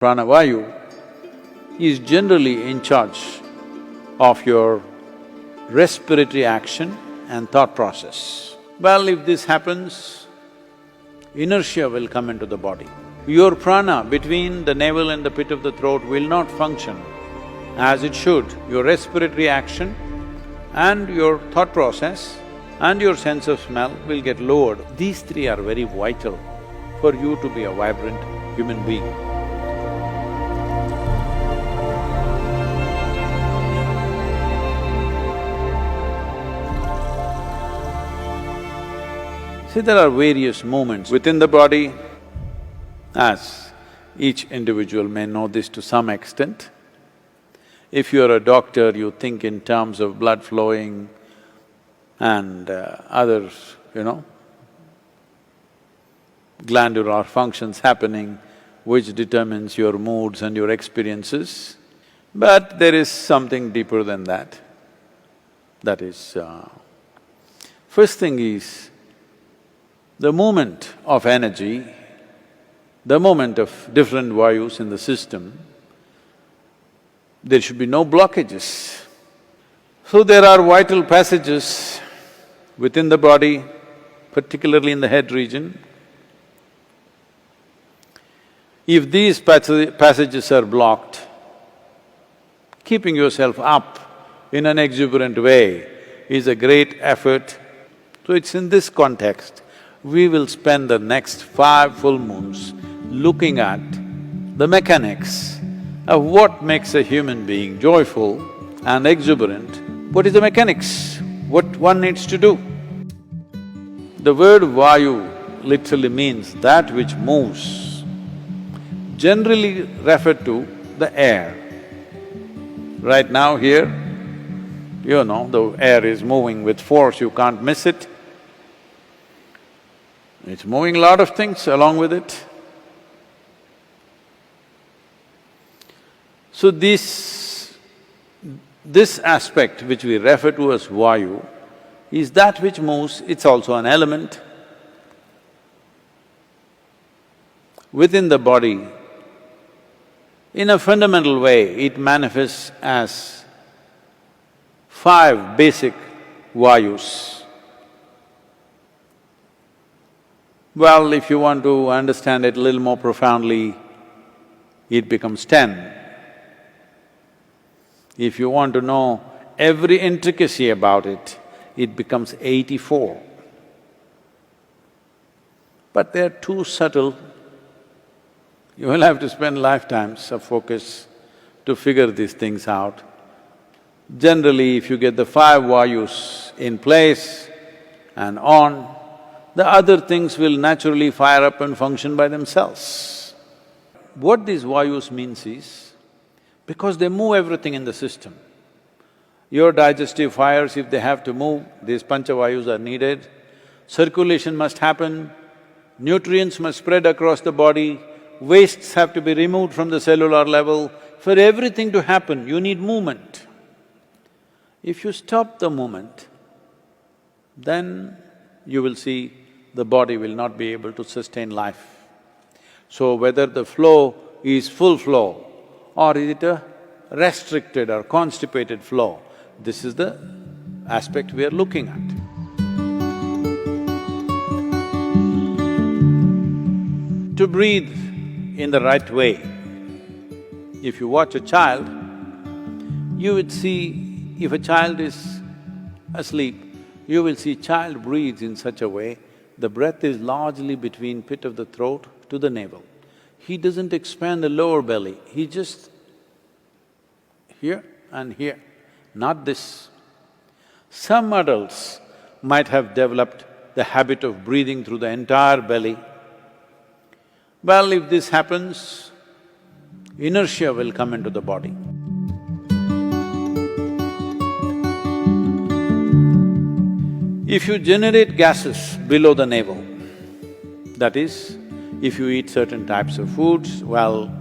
Pranavayu is generally in charge of your respiratory action and thought process. Well, if this happens, inertia will come into the body. Your prana between the navel and the pit of the throat will not function as it should. Your respiratory action and your thought process and your sense of smell will get lowered. These three are very vital for you to be a vibrant human being. See, there are various movements within the body, as each individual may know this to some extent. If you're a doctor, you think in terms of blood flowing and others, glandular functions happening, which determines your moods and your experiences. But there is something deeper than that. That is, first thing is, the movement of energy, the movement of different vayus in the system, there should be no blockages. So there are vital passages within the body, particularly in the head region. If these passages are blocked, keeping yourself up in an exuberant way is a great effort. So it's in this context we will spend the next 5 full moons looking at the mechanics of what makes a human being joyful and exuberant. What is the mechanics? What one needs to do? The word vayu literally means that which moves, generally referred to the air. Right now here, the air is moving with force, you can't miss it. It's moving a lot of things along with it. So this aspect which we refer to as vayu is that which moves, it's also an element. Within the body, in a fundamental way, it manifests as 5 basic vayus. Well, if you want to understand it a little more profoundly, it becomes 10. If you want to know every intricacy about it, it becomes 84. But they're too subtle. You will have to spend lifetimes of focus to figure these things out. Generally, if you get the 5 vayus in place and on, the other things will naturally fire up and function by themselves. What these vayus means is, because they move everything in the system. Your digestive fires, if they have to move, these panchavayus are needed. Circulation must happen, nutrients must spread across the body, wastes have to be removed from the cellular level. For everything to happen, you need movement. If you stop the movement, then you will see the body will not be able to sustain life. So whether the flow is full flow or is it a restricted or constipated flow, this is the aspect we are looking at. To breathe in the right way, if you watch a child, you would see if a child is asleep, you will see child breathes in such a way, the breath is largely between pit of the throat to the navel. He doesn't expand the lower belly, he just here and here, not this. Some adults might have developed the habit of breathing through the entire belly. Well, if this happens, inertia will come into the body. If you generate gases below the navel, that is, if you eat certain types of foods, well,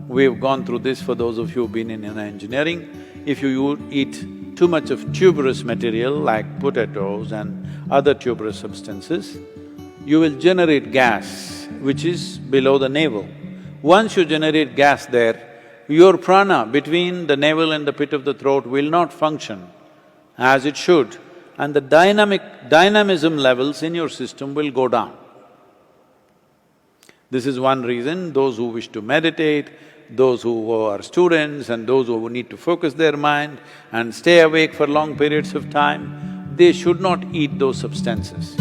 we've gone through this for those of you who've been in engineering. If you eat too much of tuberous material like potatoes and other tuberous substances, you will generate gas which is below the navel. Once you generate gas there, your prana between the navel and the pit of the throat will not function as it should, and the dynamism levels in your system will go down. This is one reason those who wish to meditate, those who are students and those who need to focus their mind and stay awake for long periods of time, they should not eat those substances.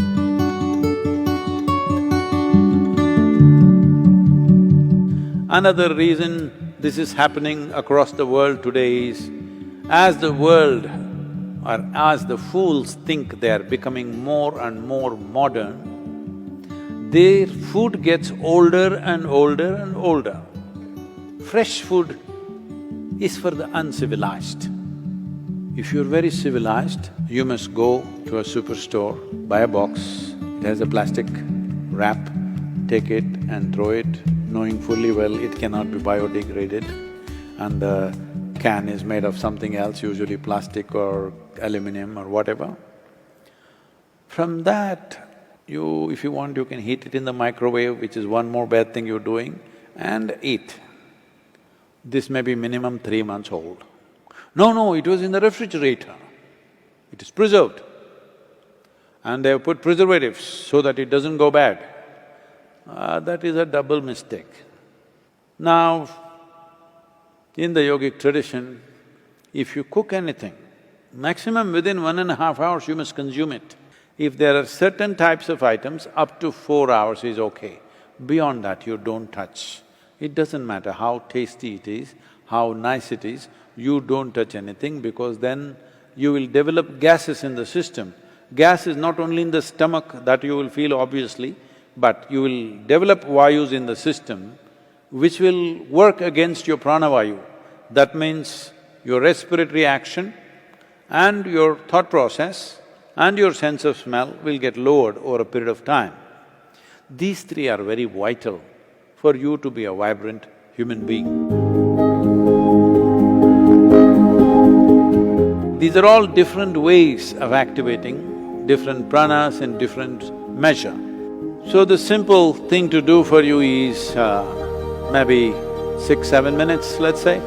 Another reason this is happening across the world today is, as the world or as the fools think they are becoming more and more modern, their food gets older and older and older. Fresh food is for the uncivilized. If you're very civilized, you must go to a superstore, buy a box, it has a plastic wrap, take it and throw it, knowing fully well it cannot be biodegraded, and the can is made of something else, usually plastic or aluminum or whatever. From that, if you want, you can heat it in the microwave, which is one more bad thing you're doing, and eat. This may be minimum 3 months old. No, it was in the refrigerator. It is preserved. And they have put preservatives so that it doesn't go bad. That is a double mistake. Now, in the yogic tradition, if you cook anything, maximum within 1.5 hours you must consume it. If there are certain types of items, up to 4 hours is okay. Beyond that, you don't touch. It doesn't matter how tasty it is, how nice it is, you don't touch anything because then you will develop gases in the system. Gas is not only in the stomach that you will feel obviously, but you will develop vayus in the system which will work against your pranavayu. That means your respiratory action and your thought process and your sense of smell will get lowered over a period of time. These three are very vital for you to be a vibrant human being. These are all different ways of activating different pranas in different measure. So the simple thing to do for you is maybe 6-7 minutes, let's say.